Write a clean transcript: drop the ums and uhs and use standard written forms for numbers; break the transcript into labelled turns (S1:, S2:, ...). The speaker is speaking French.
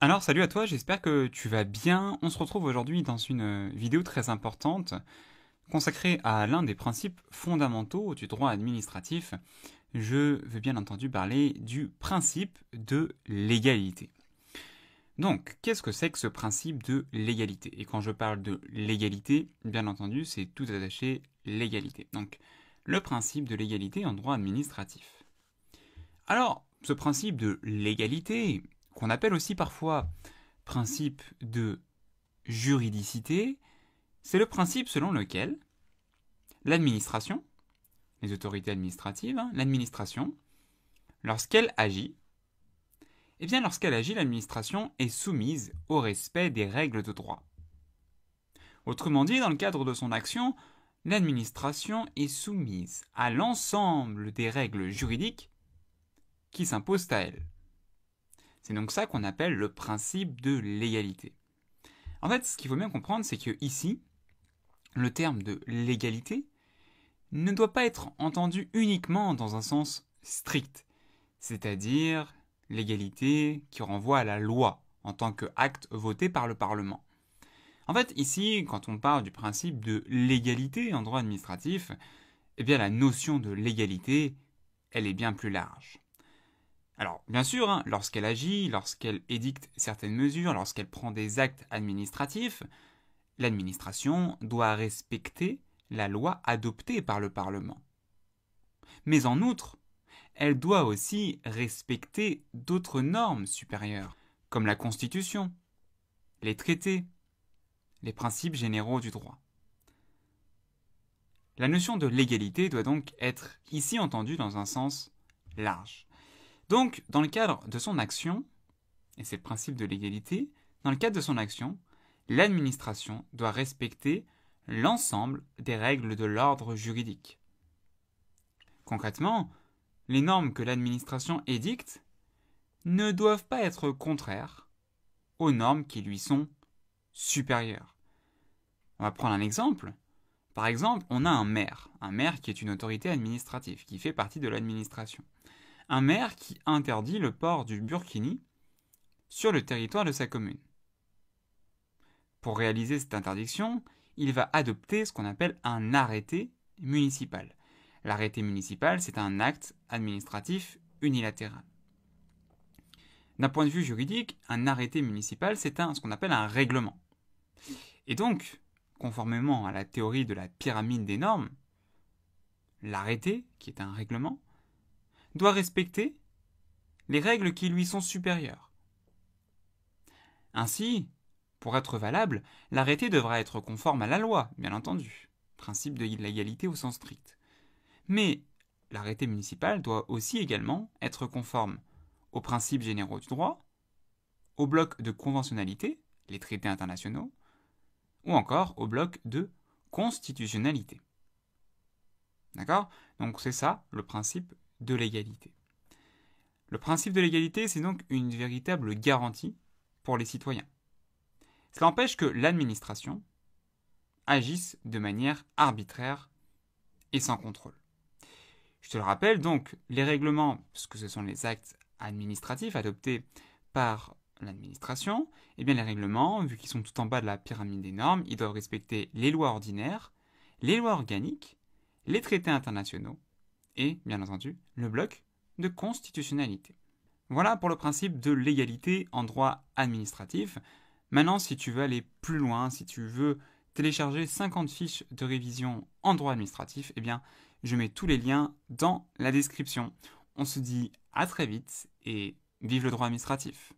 S1: Alors salut à toi, j'espère que tu vas bien. On se retrouve aujourd'hui dans une vidéo très importante consacrée à l'un des principes fondamentaux du droit administratif. Je veux bien entendu parler du principe de l'égalité. Donc, qu'est-ce que c'est que ce principe de l'égalité? Et quand je parle de l'égalité, bien entendu, c'est tout attaché l'égalité. Donc, le principe de l'égalité en droit administratif. Alors, ce principe de l'égalité, qu'on appelle aussi parfois principe de juridicité, c'est le principe selon lequel l'administration, les autorités administratives, l'administration, lorsqu'elle agit, l'administration est soumise au respect des règles de droit. Autrement dit, dans le cadre de son action, l'administration est soumise à l'ensemble des règles juridiques qui s'imposent à elle. C'est donc ça qu'on appelle le principe de l'égalité. En fait, ce qu'il faut bien comprendre, c'est que ici, le terme de l'égalité ne doit pas être entendu uniquement dans un sens strict, c'est-à-dire l'égalité qui renvoie à la loi en tant qu'acte voté par le Parlement. En fait, ici, quand on parle du principe de l'égalité en droit administratif, eh bien la notion de l'égalité, elle est bien plus large. Alors, bien sûr, lorsqu'elle agit, lorsqu'elle édicte certaines mesures, lorsqu'elle prend des actes administratifs, l'administration doit respecter la loi adoptée par le Parlement. Mais en outre, elle doit aussi respecter d'autres normes supérieures, comme la Constitution, les traités, les principes généraux du droit. La notion de légalité doit donc être ici entendue dans un sens large. Donc, dans le cadre de son action, et c'est le principe de l'égalité, dans le cadre de son action, l'administration doit respecter l'ensemble des règles de l'ordre juridique. Concrètement, les normes que l'administration édicte ne doivent pas être contraires aux normes qui lui sont supérieures. On va prendre un exemple. Par exemple, on a un maire qui est une autorité administrative, qui fait partie de l'administration. Un maire qui interdit le port du burkini sur le territoire de sa commune. Pour réaliser cette interdiction, il va adopter ce qu'on appelle un arrêté municipal. L'arrêté municipal, c'est un acte administratif unilatéral. D'un point de vue juridique, un arrêté municipal, c'est ce qu'on appelle un règlement. Et donc, conformément à la théorie de la pyramide des normes, l'arrêté, qui est un règlement, doit respecter les règles qui lui sont supérieures. Ainsi, pour être valable, l'arrêté devra être conforme à la loi, bien entendu, principe de l'égalité au sens strict. Mais l'arrêté municipal doit aussi également être conforme aux principes généraux du droit, au bloc de conventionnalité, les traités internationaux, ou encore au bloc de constitutionnalité. D'accord? Donc c'est ça le principe de l'égalité. Le principe de l'égalité, c'est donc une véritable garantie pour les citoyens. Cela empêche que l'administration agisse de manière arbitraire et sans contrôle. Je te le rappelle, donc, les règlements, puisque ce sont les actes administratifs adoptés par l'administration, eh bien les règlements, vu qu'ils sont tout en bas de la pyramide des normes, ils doivent respecter les lois ordinaires, les lois organiques, les traités internationaux et, bien entendu, le bloc de constitutionnalité. Voilà pour le principe de l'égalité en droit administratif. Maintenant, si tu veux aller plus loin, si tu veux télécharger 50 fiches de révision en droit administratif, eh bien, je mets tous les liens dans la description. On se dit à très vite et vive le droit administratif.